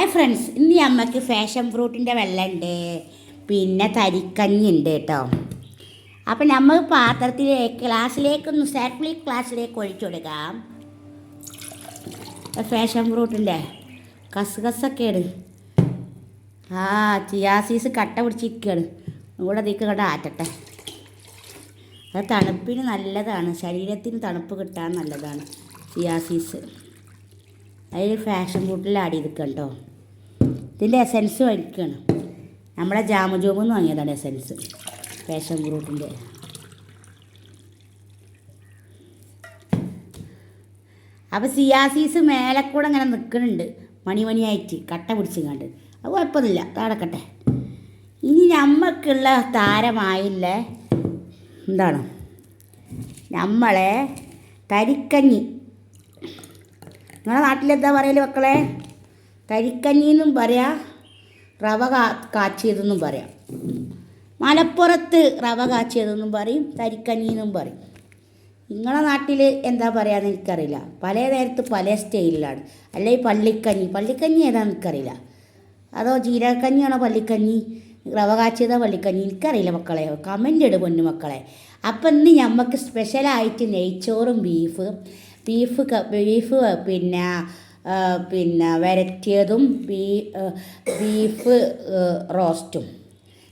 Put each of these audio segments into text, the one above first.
Hi friends, ഇന്ന് നമുക്ക് fashion ഫ്രൂട്ടിൻ്റെ വെള്ളമുണ്ട്, പിന്നെ തരിക്കഞ്ഞി ഉണ്ട് കേട്ടോ. അപ്പം നമ്മൾ പാത്രത്തിലേക്ക് ഗ്ലാസ്സിലേക്കൊന്ന് സാപ്പിളി ഗ്ലാസ്സിലേക്ക് ഒഴിച്ചു കൊടുക്കാം. ഫാഷൻ ഫ്രൂട്ടിൻ്റെ കസകസൊക്കെയാണ്. ചിയാസീസ് കട്ട പിടിച്ചിരിക്കുകയാണ്. ഇവിടെ അതിക്ക് കണ്ട ആറ്റട്ടെ. അത് തണുപ്പിന് നല്ലതാണ്, ശരീരത്തിന് തണുപ്പ് കിട്ടാൻ നല്ലതാണ് ചിയാസീസ്. അതിൽ ഫാഷൻ ഫ്രൂട്ടിൽ ആഡ് ചെയ്തിരിക്കുക കേട്ടോ. ഇതിൻ്റെ എസൻസ് വയ്ക്കുകയാണ്. നമ്മളെ ജാമുജോമെന്ന് വാങ്ങിയതാണ് എസൻസ് ഫാഷൻ ഫ്രൂട്ടിൻ്റെ. അപ്പോൾ സിയാസീസ് മേലെ കൂടെ ഇങ്ങനെ നിൽക്കുന്നുണ്ട്, മണിയായിട്ട് കട്ട പിടിച്ചിങ്ങാണ്ട്. അത് കുഴപ്പമൊന്നുമില്ല, നടക്കട്ടെ. ഇനി നമുക്കുള്ള താരമായില്ല എന്താണ്, നമ്മളെ തരിക്കഞ്ഞി. നിങ്ങളുടെ നാട്ടിലെന്താ പറയല് മക്കളെ? തരിക്കഞ്ഞിന്നും പറയാം, റവ കാച്ചിയതെന്നും പറയാം. മലപ്പുറത്ത് റവ കാച്ചിയതെന്നും പറയും, തരിക്കഞ്ഞിന്നും പറയും. നിങ്ങളുടെ നാട്ടിൽ എന്താ പറയുകയെന്ന് എനിക്കറിയില്ല. പല നേരത്ത് പല സ്റ്റൈലിലാണ്. അല്ലെങ്കിൽ പള്ളിക്കഞ്ഞി ഏതാണെന്ന് എനിക്കറിയില്ല. അതോ ജീരകക്കഞ്ഞിയാണോ പള്ളിക്കഞ്ഞി, റവ കാച്ചിയതോ പള്ളിക്കഞ്ഞി, എനിക്കറിയില്ല മക്കളെ. കമൻ്റ് ഇട് പൊന്നു മക്കളെ. അപ്പം ഇന്ന് നമുക്ക് സ്പെഷ്യലായിട്ട് നെയ്ച്ചോറും ബീഫ് പിന്നെ വരട്ടിയതും ബീഫ് റോസ്റ്റും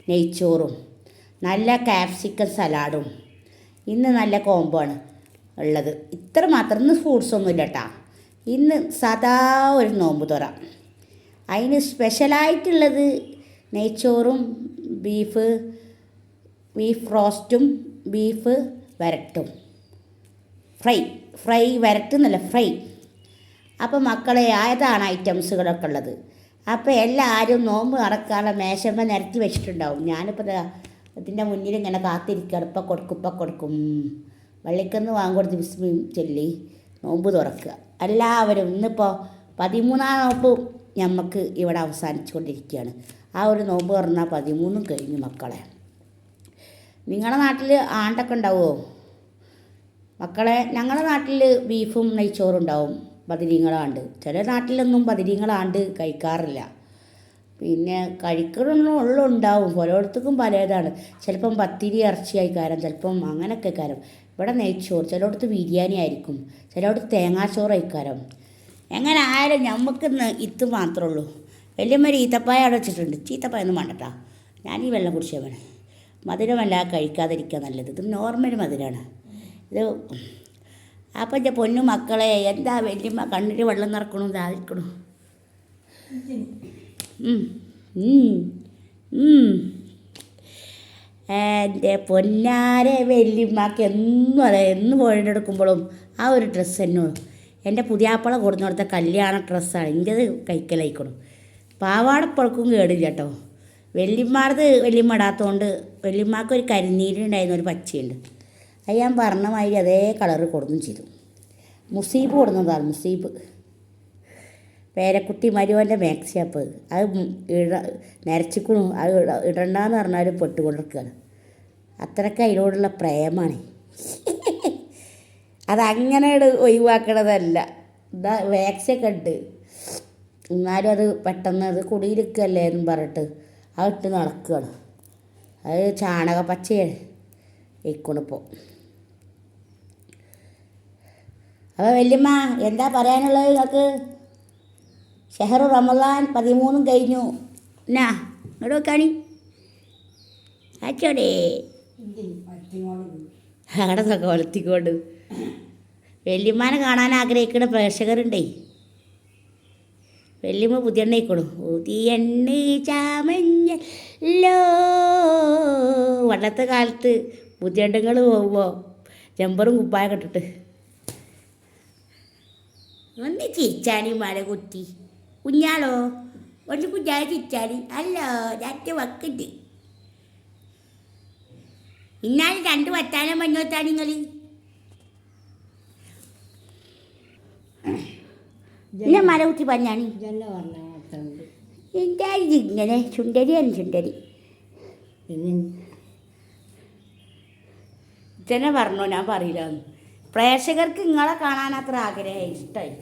നെയ്ച്ചോറും നല്ല ക്യാപ്സിക്കം സലാഡും ഇന്ന് നല്ല കോംബോ ആണ് ഉള്ളത്. ഇത്ര മാത്രം. ഇന്ന് ഫ്രൂട്ട്സൊന്നും ഇല്ല കേട്ടോ. ഇന്ന് സാധാ ഒരു നോമ്പ് തുറ. അതിന് സ്പെഷ്യലായിട്ടുള്ളത് നെയ്ച്ചോറും ബീഫ് റോസ്റ്റും ബീഫ് വരട്ടും, ഫ്രൈ വരട്ടുന്നല്ല ഫ്രൈ. അപ്പോൾ മക്കളെ ഏതാണ് ഐറ്റംസുകളൊക്കെ ഉള്ളത്. അപ്പോൾ എല്ലാവരും നോമ്പ് നടക്കാനുള്ള മേശമ്മ നിരത്തി വെച്ചിട്ടുണ്ടാവും. ഞാനിപ്പോൾ ഇതിൻ്റെ മുന്നിൽ ഇങ്ങനെ കാത്തിരിക്കുകയാണ്. ഇപ്പം കൊടുക്കും വള്ളിക്കന്ന് വാങ്ങിക്കൊടുത്ത് ബിസ്മിയും ചൊല്ലി നോമ്പ് തുറക്കുക എല്ലാവരും. ഇന്നിപ്പോൾ 13-ാം നോമ്പ് നമുക്ക് ഇവിടെ അവസാനിച്ചു കൊണ്ടിരിക്കുകയാണ്. ആ ഒരു നോമ്പ് തുറന്നാൽ 13 കഴിഞ്ഞു മക്കളെ. നിങ്ങളുടെ നാട്ടിൽ ആണ്ടൊക്കെ ഉണ്ടാവുമോ മക്കളെ? ഞങ്ങളുടെ നാട്ടിൽ ബീഫും നെയ്ച്ചോറും ഉണ്ടാവും, പതിരീങ്ങളാണ്ട്. ചില നാട്ടിലൊന്നും പതിരീങ്ങളാണ്ട് കഴിക്കാറില്ല. പിന്നെ കഴിക്കണമെന്നുള്ള ഉണ്ടാവും, പലയിടത്തേക്കും പലതാണ്. ചിലപ്പം പത്തിരി ഇറച്ചിയായി കാരം, ചിലപ്പം അങ്ങനെയൊക്കെ കാരം. ഇവിടെ നെയ്ച്ചോറ്, ചിലയിടത്ത് ബിരിയാണി ആയിരിക്കും, ചിലയിടത്ത് തേങ്ങാച്ചോറ് ആയിക്കാരം. എങ്ങനെ ആയാലും നമുക്കിന്ന് ഇത് മാത്രമേ ഉള്ളൂ. വലിയമ്മ ഈത്തപ്പായ അവിടെ വെച്ചിട്ടുണ്ട്. ചീത്തപ്പായൊന്നും വേണ്ടട്ടാ, ഞാൻ ഈ വെള്ളം കുടിച്ചാൽ വേണം. മധുരമല്ല കഴിക്കാതിരിക്കുക നല്ലത്. ഇത് നോർമൽ മധുരമാണ് ഇത്. അപ്പം എൻ്റെ പൊന്നു മക്കളെ, എന്താ വലിയമ്മ കണ്ണിൽ വെള്ളം നിറക്കണു, ദാഹിക്കണു. എൻ്റെ പൊന്നാരെ വല്യമ്മക്ക് എന്നും അതെ, എന്ന് പോയിട്ടെടുക്കുമ്പോഴും ആ ഒരു ഡ്രസ്സ് തന്നെ. എൻ്റെ പുതിയാപ്പള കൊടുന്നു കൊടുത്ത കല്യാണ ഡ്രസ്സാണ് എൻ്റേത്. കൈക്കലായിക്കണം. പാവാടപ്പഴക്കും കേടില്ല കേട്ടോ. വല്യമ്മ ഇടാത്തതുകൊണ്ട് വല്യമ്മക്കൊരു കരിനീരുണ്ടായിരുന്ന ഒരു പച്ചയുണ്ട്. അത് ഞാൻ പറഞ്ഞ മാതിരി അതേ കളറ് കൊടുന്നും ചെയ്തു. മുസീബ് കൊടുന്നതാണ്, മുസീബ്. പേരക്കുട്ടി മരുവൻ്റെ മാക്സിയാപ്പ് അത് നരച്ചിക്കണു. അത് ഇടണ്ടെന്ന് പറഞ്ഞാലും പെട്ടുകൊണ്ടിരിക്കുകയാണ്. അത്രയ്ക്ക് അതിനോടുള്ള പ്രേമാണ്. അതങ്ങനെ ഒഴിവാക്കണതല്ല. ഇതാ വാക്സിയൊക്കെ ഉണ്ട്, എന്നാലും അത് പെട്ടെന്ന് അത് കുടിയിരിക്കുകയല്ലേ എന്നും പറഞ്ഞിട്ട് അത് ഇട്ട് നടക്കുകയാണ്. അത് ചാണക പച്ചയാണ് ഇക്കണിപ്പോൾ. അപ്പോൾ വല്യമ്മ എന്താ പറയാനുള്ളത് നിങ്ങൾക്ക്? ഷെഹറു റമദാൻ 13 കഴിഞ്ഞു. എന്നാ ഇങ്ങോട്ട് വെക്കാണി അച്ചോടേ അവിടെ നോക്കെ വളർത്തിക്കൊണ്ട്. വല്യമ്മാനെ കാണാൻ ആഗ്രഹിക്കുന്ന പ്രേക്ഷകരുണ്ടേ. വല്യമ്മ പുതിയ എണ്ണ ഇക്കണു. പുതിയ എണ്ണ ചാമഞ്ഞല്ലോ. പണ്ടത്തെ കാലത്ത് പുതിയ എണ്ണങ്ങൾ പോകുമ്പോൾ ജമ്പറും കുപ്പായൊക്കെ ഇട്ടിട്ട് ഒന്ന് ചിരിച്ചാണി മല കുത്തി കുഞ്ഞാളോ, ഒന്ന് കുഞ്ഞാൽ ചിരിച്ചാണി. അല്ലോ 2 വക്കുണ്ട്. ഇന്നാലും 2 വറ്റാനം പഞ്ഞോത്താണ് നിങ്ങൾ. പിന്നെ മല കുത്തി പറഞ്ഞാണി എന്തായാലും ഇങ്ങനെ ചുണ്ടരിയാണ് ചുണ്ടരി ഇതന്നെ പറഞ്ഞോ, ഞാൻ പറയില്ല. പ്രേക്ഷകർക്ക് നിങ്ങളെ കാണാൻ അത്ര ആഗ്രഹമായി, ഇഷ്ടമായി.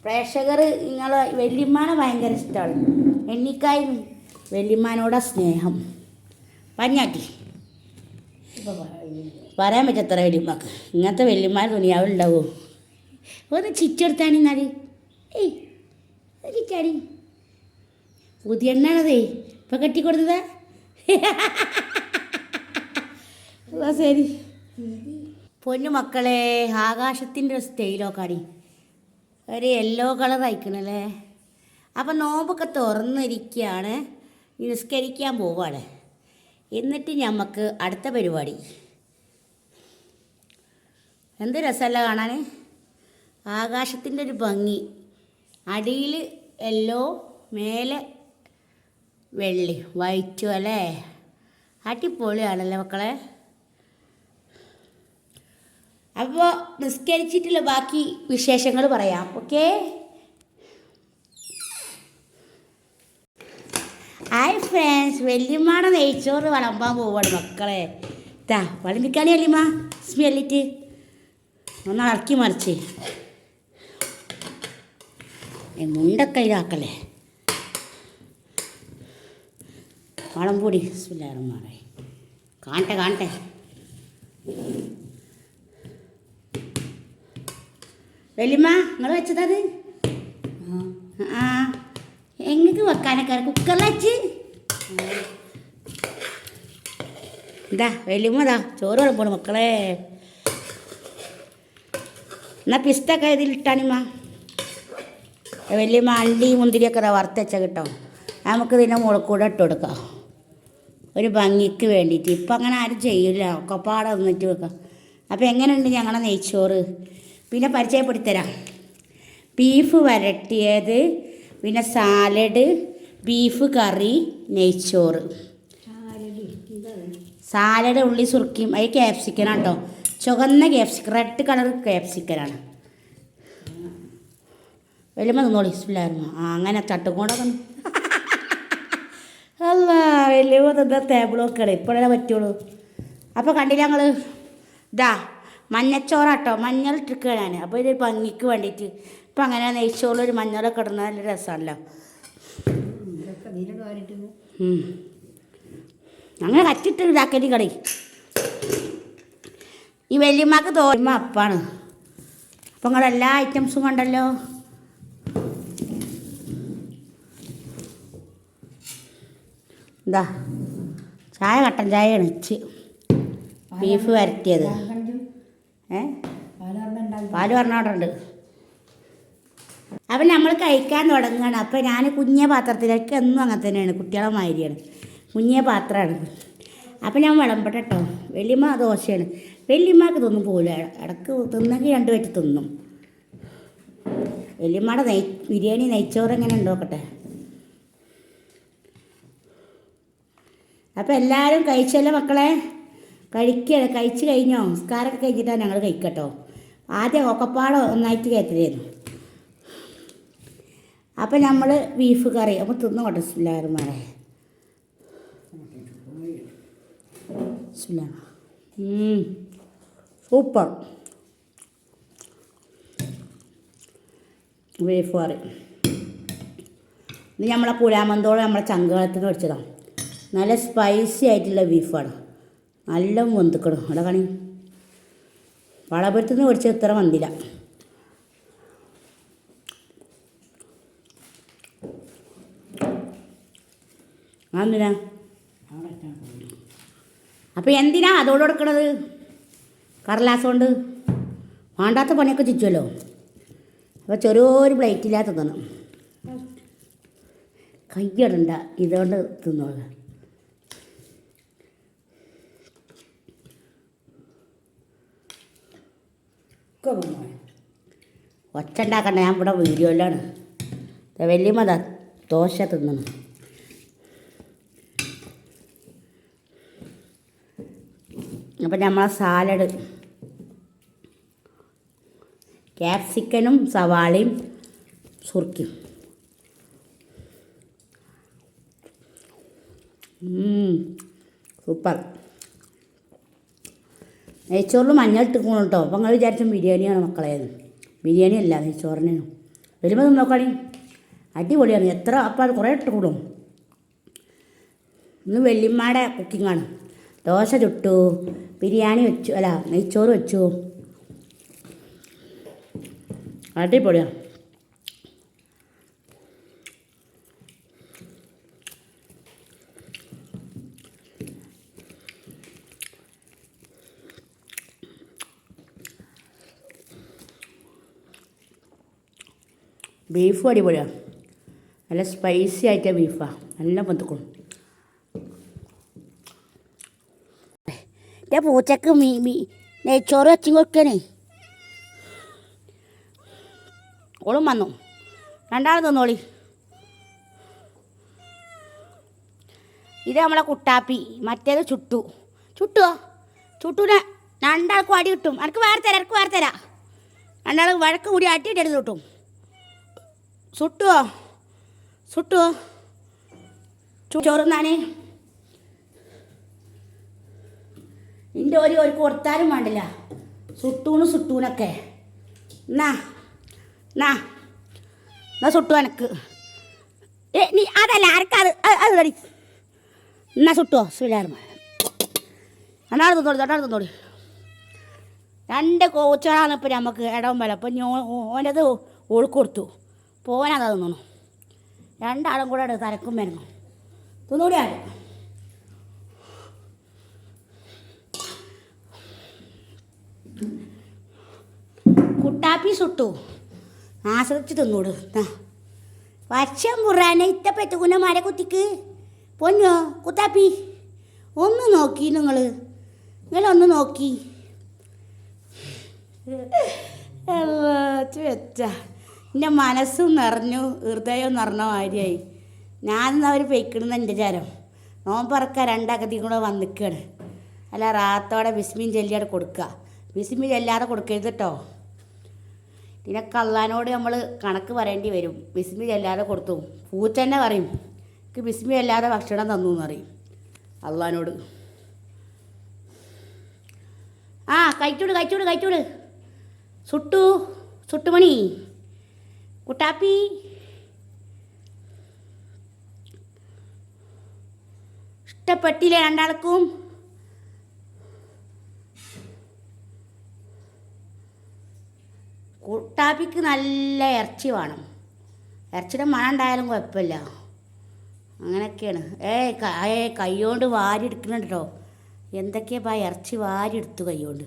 പ്രേക്ഷകർ നിങ്ങളെ വല്യമ്മാനെ ഭയങ്കര ഇഷ്ടമാണ്. എണ്ണിക്കായും വല്യമ്മാനോടാ സ്നേഹം. പഞ്ഞാട്ടി പറയാൻ പറ്റത്ര വല്യമ്മക്ക്. ഇങ്ങനത്തെ വല്യമ്മാർ തുണിയാവുണ്ടാവോ? ഒന്ന് ചിറ്റെടുത്താണി എന്നാൽ. ഏയ് ചിറ്റാടി പുതിയ എണ്ണാണതേ ഇപ്പം കെട്ടിക്കൊടുത്തതാ. ശരി പൊന്നു മക്കളെ, ആകാശത്തിൻ്റെ ഒരു സ്റ്റൈലൊക്കെയാടി ഒരു യെല്ലോ കളർ അയക്കണല്ലേ. അപ്പം നോമ്പൊക്കെ തുറന്നിരിക്കുകയാണ്, നിസ്കരിക്കാൻ പോവാണ്. എന്നിട്ട് ഞമ്മക്ക് അടുത്ത പരിപാടി. എന്ത് രസമല്ല കാണാൻ, ആകാശത്തിൻ്റെ ഒരു ഭംഗി. അടിയിൽ യെല്ലോ, മേലെ വെള്ളി വൈറ്റും അല്ലേ. അടിപൊളിയാണല്ലേ മക്കളെ. അപ്പോൾ നിസ്കരിച്ചിട്ടുള്ള ബാക്കി വിശേഷങ്ങൾ പറയാം. ഓക്കെ. ഹായ് ഫ്രണ്ട്സ്, വല്യമ്മയുടെ നെയ്ച്ചോറ് വിളമ്പാൻ പോവാണ് മക്കളെ. ഇതാ വിളമ്പിക്കാണി വല്യമ്മ സ്മെല്ലിട്ട് ഒന്ന് ഇറക്കി മറിച്ച് മുണ്ടൊക്കെ ഇതാക്കല്ലേ. വളംപൊടി മാറേ കാണട്ടെ കാണട്ടെ. വല്യമ്മ നിങ്ങൾ വെച്ചതത് ആ എങ്ങൾക്ക് വെക്കാനൊക്കെ കുക്കറിൽ വെച്ച്. ഇതാ വല്യമ്മ ഇതാ ചോറ് വിളമ്പോണ് മക്കളെ. എന്നാൽ പിസ്തൊക്കെ ഇതിലിട്ടാണിമ്മ. വല്യമ്മ അണ്ടി മുന്തിരിയൊക്കെ ഇതാ വറുത്തച്ച കിട്ടോ. നമുക്ക് ഇതിൻ്റെ മുകളിൽ കൂടെ ഇട്ട് കൊടുക്കാം ഒരു ഭംഗിക്ക് വേണ്ടിയിട്ട്. ഇപ്പം അങ്ങനെ ആരും ചെയ്യില്ല, ഒക്കെ പാടെ വന്നിട്ട് വെക്കാം. അപ്പോൾ എങ്ങനെയുണ്ട് ഞങ്ങളുടെ നെയ്ച്ചോറ്? പിന്നെ പരിചയപ്പെടുത്തരാം. ബീഫ് വരട്ടിയത്, പിന്നെ സാലഡ്, ബീഫ് കറി, നെയ്ച്ചോറ്. സാലഡ് ഉള്ളി സുറുക്കിയും അത് ക്യാപ്സിക്കനാണ് കേട്ടോ. ചുവന്ന ക്യാപ്സിക്കൻ, റെഡ് കളർ ക്യാപ്സിക്കനാണ്. വലിയ തിന്നോളി ഇല്ലായിരുന്നു. അങ്ങനെ ചട്ടുകൊണ്ടൊക്കെ അല്ല വലിയ തിന്ന ടേബിളൊക്കെ ഇപ്പോഴേ പറ്റുള്ളൂ. അപ്പോൾ കണ്ടില്ല ഞങ്ങൾ ഇതാ മഞ്ഞച്ചോറാട്ടോ, മഞ്ഞൾ ഇട്ടിരിക്കുകയാണ് ഞാൻ. അപ്പോൾ ഇതൊരു ഭംഗിക്ക് വേണ്ടിയിട്ട്. ഇപ്പം അങ്ങനെ നെയ്ച്ചോറിലൊരു മഞ്ഞളൊക്കെ ഇടുന്നത് നല്ല രസമല്ലോ. അങ്ങനെ കച്ചിട്ട് ഇതാക്കരി കടി. ഈ വല്യമ്മക്ക് തോന്നുമ്പോ അപ്പാണ്. അപ്പം നിങ്ങൾ എല്ലാ ഐറ്റംസും കണ്ടല്ലോ. എന്താ ചായ കട്ടൻ ചായയാണ് ഇച്ച്. ബീഫ് വരട്ടിയത് പാല് പറഞ്ഞോടുണ്ട്. അപ്പം നമ്മൾ കഴിക്കാൻ തുടങ്ങുകയാണ്. അപ്പം ഞാൻ കുഞ്ഞ പാത്രത്തിലേക്ക് എന്നും അങ്ങനെ തന്നെയാണ്, കുട്ടികളെ മാതിരിയാണ്, കുഞ്ഞ പാത്രമാണ്. അപ്പം ഞാൻ വിളമ്പട്ടെ കേട്ടോ. വല്യമ്മ ദോശയാണ്. വല്യമ്മക്ക് തിന്നും പോലും, ഇടക്ക് തിന്നെങ്കിൽ 2 പേറ്റ് തിന്നും. വല്യമ്മയുടെ ബിരിയാണി നെയ്ച്ചോറ് എങ്ങനെ ഉണ്ടോക്കട്ടെ. അപ്പം എല്ലാവരും കഴിച്ചല്ലോ മക്കളെ. കഴിക്കുകയാണ്. കഴിച്ച് കഴിഞ്ഞോ? നിസ്കാരമൊക്കെ കഴിഞ്ഞിട്ടാണ് ഞങ്ങൾ കഴിക്കട്ടോ. ആദ്യം ഒക്കപ്പാടോ ഒന്നായിട്ട് കയറ്റിലായിരുന്നു. അപ്പം നമ്മൾ ബീഫ് കറി അപ്പോൾ തിന്നോട്ടെ. എല്ലാവരുമാരെ സൂപ്പർ ബീഫ് കറി. ഇത് നമ്മളെ പുലാമന്തോളം നമ്മളെ ചങ്കകളത്തിൽ നിന്ന് വെച്ചതാണ്. നല്ല സ്പൈസി ആയിട്ടുള്ള ബീഫാണ്. നല്ല വെന്തിക്കണം. അവിടെ കാണി വളപുരത്തു നിന്ന് മേടിച്ച ഇത്ര വന്നില്ല. എന്തിനാ അപ്പം എന്തിനാ അതോട് കൊടുക്കണത്? കടലാസ് കൊണ്ട് വേണ്ടാത്ത പണിയൊക്കെ ചുറ്റുമല്ലോ. അപ്പോൾ ചെറിയൊരു പ്ലേറ്റില്ലാത്ത തിന്നണം. കയ്യടണ്ട, ഇതുകൊണ്ട് തിന്നോളൂ. ഒച്ച ഉണ്ടാക്കണ്ട, ഞാൻ ഇവിടെ വീഡിയോയിലാണ്. വല്യമ്മ ദോശ തിന്നണം. അപ്പം നമ്മളെ സാലഡ് ക്യാപ്സിക്കനും സവാളയും സുർക്കിയും. സൂപ്പർ. നെയ്ച്ചോറിൽ മഞ്ഞൾ ഇട്ടിക്കണം കേട്ടോ. അപ്പം നിങ്ങൾ വിചാരിച്ചും ബിരിയാണിയാണ് മക്കളെ. ബിരിയാണി അല്ല, നെയ്ച്ചോറിനാണ്. വരുമ്പോൾ നിന്ന് നോക്കാണി അടിപൊളിയാണ്. എത്ര അപ്പം കുറേ ഇട്ട് കൂടും. ഇന്ന് വെല്ലിമ്മയുടെ കുക്കിങ്ങാണ്. ദോശ ചുട്ടു, ബിരിയാണി വെച്ചു, അല്ല നെയ്ച്ചോറ് വെച്ചു. അടിപൊളിയാണ്. ബീഫും അടിപൊളിയാണ്. നല്ല സ്പൈസി ആയിട്ട് ബീഫാണ്. നല്ല പൊന്തുക്കും. എൻ്റെ പൂച്ചക്ക് നെയ്ച്ചോറ് വെച്ചും കൊടുക്കണേ. ഓളും വന്നു. രണ്ടാളും തിന്നോളി. ഇത് നമ്മളെ കുട്ടാപ്പി. മറ്റേത് ചുട്ടുവോ ചുട്ടൂനെ രണ്ടാൾക്കും അടി കിട്ടും. എനിക്ക് വേറെ തരാം. രണ്ടാൾ വഴക്ക് കൂടി അടിയിട്ടെടുത്ത് കിട്ടും. സുട്ടുവോ ചോറുന്നാണ്. നിൻ്റെ ഒരു കൊടുത്താലും വേണ്ടില്ല. സുട്ടൂനൊക്കെ എന്നാ സുട്ടു എനക്ക്. നീ അതല്ല ആർക്കത് അത് കടി എന്നാ സുട്ടുവോ സുലാർമ. രണ്ടാൾ തിന്നോളി. രണ്ട് കോച്ചാണ് ഇപ്പം നമുക്ക് ഇടവും വില. അപ്പം ഓനത് ഓൾക്ക് കൊടുത്തു. പോവാനതാ തിന്നണു. രണ്ടാളും കൂടെ തരക്കും വരുന്നു. തിന്നൂടിയാണ്. കുട്ടാപ്പി സുട്ടു ആസ്വദിച്ച് തിന്നൂട്. വർഷം പുറാനെ ഇത്തപ്പറ്റുകുന്ന മര കുത്തിക്ക് പൊന്നോ കുത്താപ്പി ഒന്ന് നോക്കി. നിങ്ങളൊന്ന് നോക്കി വെച്ച എൻ്റെ മനസ്സും നിറഞ്ഞു, ഹൃദയവും നിറഞ്ഞ മാതിരിയായി. ഞാനിന്ന് അവർ പെയ്ക്കണമെന്ന് എൻ്റെ വിചാരം. നോമ്പറക്ക രണ്ടകതി കൂടെ വന്നിക്കാണ്. അല്ല റാത്തോടെ ബിസ്മിൻ ചെല്ലിയാടെ കൊടുക്കുക. ബിസ്മി ചെല്ലാതെ കൊടുക്കരുത് കേട്ടോ. ഇതിനൊക്കെ അള്ളാനോട് നമ്മൾ കണക്ക് പറയേണ്ടി വരും. ബിസ്മി ചെല്ലാതെ കൊടുത്തു. പൂച്ച തന്നെ പറയും എനിക്ക് ബിസ്മി അല്ലാതെ ഭക്ഷണം തന്നു എന്ന് പറയും അള്ളാനോട്. കഴിച്ചൂട്. സുട്ടുമണി കുട്ടാപ്പി ഇഷ്ടപ്പെട്ടില്ലേ രണ്ടാൾക്കും? കുട്ടാപ്പിക്ക് നല്ല ഇറച്ചി വേണം. ഇറച്ചിയുടെ മണം ഉണ്ടായാലും കുഴപ്പമില്ല. അങ്ങനെയൊക്കെയാണ്. കൈകൊണ്ട് വാരി എടുക്കുന്നുണ്ട് കേട്ടോ. എന്തൊക്കെയാ ഇറച്ചി വാരി എടുത്തു കൈകൊണ്ട്.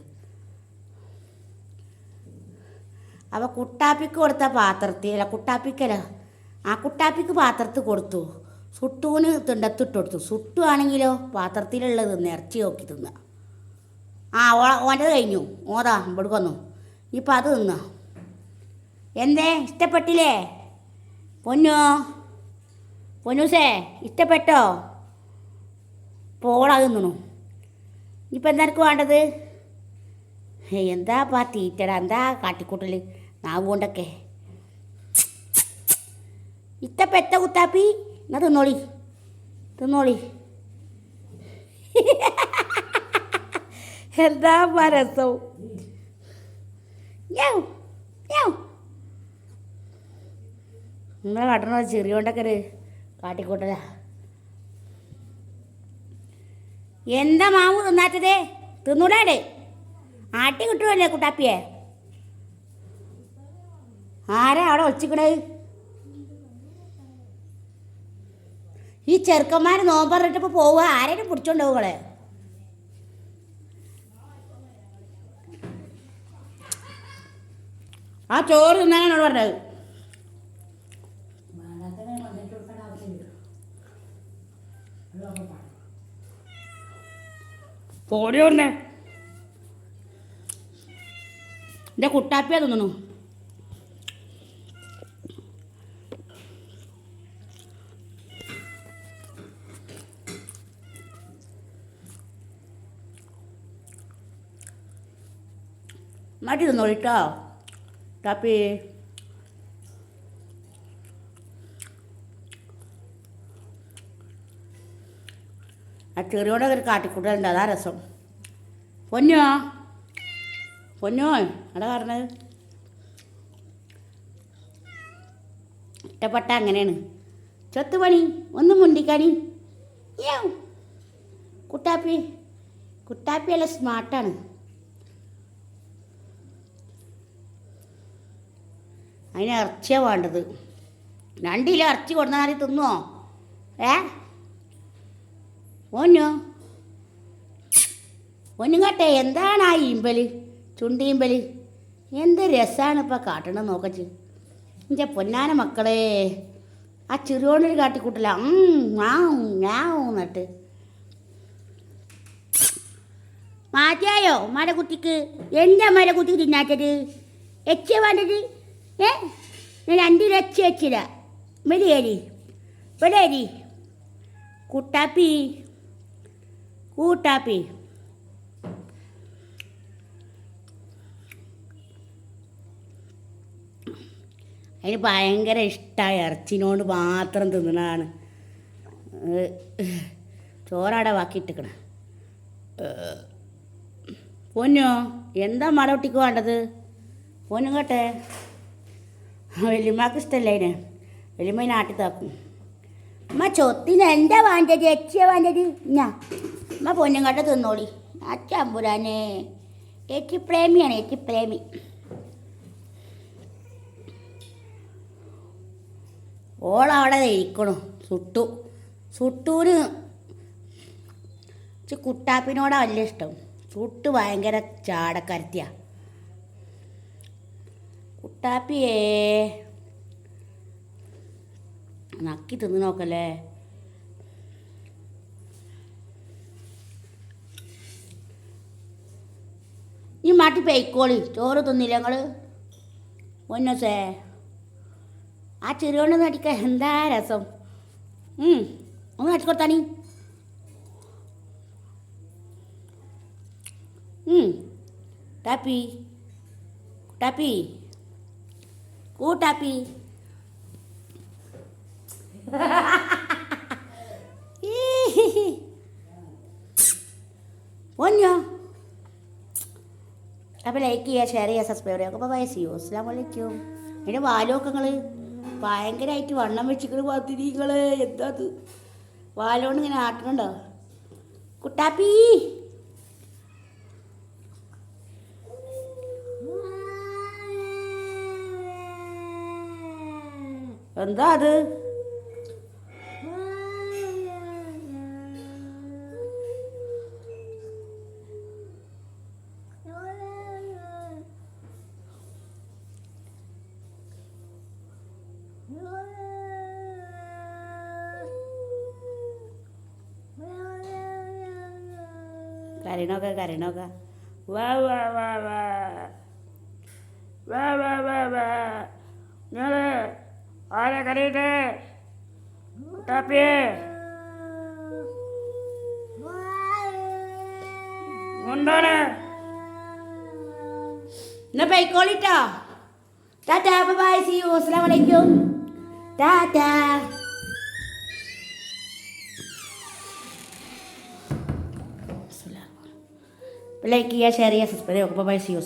അപ്പോൾ കുട്ടാപ്പിക്ക് കൊടുത്ത പാത്രത്തിൽ കുട്ടാപ്പിക്ക് പാത്രത്തിൽ കൊടുത്തു. സുട്ടൂന് തിണ്ടത്തിട്ട് കൊടുത്തു. സുട്ടു ആണെങ്കിലോ പാത്രത്തിലുള്ളത് തിന്ന് ഇറച്ചി നോക്കി തിന്നുക. ഓൻ്റെത് കഴിഞ്ഞു. ഓതാ ഇവിടെ വന്നു. ഇപ്പം അത് തിന്ന. എന്തേ ഇഷ്ടപ്പെട്ടില്ലേ പൊന്നൂസേ? ഇഷ്ടപ്പെട്ടോ? പോളത് തിന്നണു. ഇപ്പം എന്താ വേണ്ടത്? എന്താ തീറ്റട, എന്താ കാട്ടിക്കൂട്ടൽ നാവ് കൊണ്ടൊക്കെ. ഇഷ്ടപ്പെട്ട കുത്താപ്പി? എന്നാ തിന്നോളി. എന്താ രസം. നിങ്ങളെ കാട്ടണ ചെറിയ കൊണ്ടൊക്കെ ഒരു കാട്ടിക്കൂട്ടല. എന്താ മാമു തിന്നാറ്റതേ? തിന്നൂടാടെ ആട്ടി കിട്ടുമല്ലേ കുട്ടാപ്പിയെ? ആരാ അവിടെ ഒളിച്ചിക്കണേ? ഈ ചെറുക്കന്മാർ നോമ്പറിട്ടിപ്പോൾ പോവുക. ആരെയും പിടിച്ചോണ്ട് പോവുകളെ. ആ ചോറ് തിന്നാനാണ് പറഞ്ഞത്. പോടി പറഞ്ഞേ. എൻ്റെ കുട്ടാപ്പിയാ തിന്നണു. മാറ്റി തിന്നോളിട്ടോ ടാപ്പി. ആ ചെറിയോടെ ഒരു കാട്ടിക്കൂട്ടലുണ്ട്. അതാ രസം. പൊന്നോ അതാ പറഞ്ഞത്. ഇഷ്ടപ്പെട്ട അങ്ങനെയാണ്. ചൊത്ത് പണി ഒന്ന് മുണ്ടിക്കാണി. യാവ് കുട്ടാപ്പി കുട്ടാപ്പിയല്ല സ്മാർട്ടാണ്. അതിന് ഇറച്ചിയാണ് വേണ്ടത്. 2 കിലോ ഇറച്ചി കൊടുന്നാൽ തിന്നുമോ? ഒന്നും കേട്ടെ എന്താണ് ആ ഈമ്പൽ, ചുണ്ടീമ്പൽ? എന്ത് രസമാണ് ഇപ്പോൾ കാട്ടണം നോക്കച്ച്. എൻ്റെ പൊന്നാന മക്കളെ, ആ ചെറിയോണ്ടൊരു കാട്ടിക്കൂട്ടില്ല. എന്നിട്ട് മാറ്റിയായോ മരകുത്തിക്ക്? എൻ്റെ മരകുത്തിക്ക് തിന്നാറ്റത് എച്ച വേണ്ടത്? ഞാൻ 2 കിലോ എച്ച് വെച്ചില്ല. വെടിയേരി വെടിയേരി കൂട്ടാപ്പി അതിന് ഭയങ്കര ഇഷ്ടമായ ഇറച്ചിനോട് മാത്രം തിന്നണതാണ്. ചോറാടെ ബാക്കിയിട്ടിക്കണം. പൊന്നോ എന്താ മടവട്ടിക്ക് വേണ്ടത്? പൊന്നും കേട്ടെ, വല്യമ്മക്ക് ഇഷ്ടമല്ലേ അതിന്. വല്യമ്മ നാട്ടിൽ താക്കും. അമ്മ ചൊത്തിന് എന്താ വേണ്ടത്? എച്ചിയ വേണ്ടത്? അമ്മ പൊന്നും കേട്ട തിന്നോളി. അച്ചമ്പുരാനെ എച്ചി പ്രേമിയാണ്, എച്ചി പ്രേമി. ഓളവിടെ ഇരിക്കണു. സുട്ടൂന് കുട്ടാപ്പിനോടാ വലിയ ഇഷ്ടം. സുട്ട് ഭയങ്കര ചാടക്കരത്തിയാ. കുട്ടാപ്പിയേ നക്കി തിന്ന് നോക്കല്ലേ. ഈ മാട്ടി പെയ്ക്കോളി. ചോറ് തിന്നില്ല നിങ്ങൾ? പൊന്നോസേ ആ ചെറുകൊണ്ട് അടിക്കാൻ എന്താ രസം. ഒന്ന് അടിച്ചുകൊടുത്താണി. ടാപ്പി ടാപ്പി കൂട്ടാപ്പി പൊന്നോ. അപ്പോൾ ലൈക്ക് ചെയ്യുക, ഷെയർ ചെയ്യുക, സബ്സ്ക്രൈബ് ചെയ്യുക. അപ്പോൾ ബൈ, സീ യു. അസ്സലാമു അലൈക്കും. അതിൻ്റെ വാലൊക്കെ നിങ്ങൾ ഭയങ്കരമായിട്ട് വണ്ണം വെച്ചിട്ട് പാത്തിരി നിങ്ങൾ. എന്താ അത് വാലോണ്ട് ഇങ്ങനെ ആട്ടണുണ്ടോ? കുട്ടാപ്പി എന്താ അത്? കരയണോക്ക വാ വാ വാ വാ വാ വാ വാ വാ. നിങ്ങള് ആരെ കരയട്ടെ? കുട്ടാപ്പിയേ കൊണ്ടാണ് എന്നാ പൈക്കോളിട്ടോ. Ta ta bye, see you. അസ്സലാമു അലൈക്കും. ടാറ്റാ. ലൈക്ക് ചെയ്യുക, ഷെയർ ചെയ്യുക, സബ്സ്ക്രൈബ് ചെയ്യുക. Bye, see U.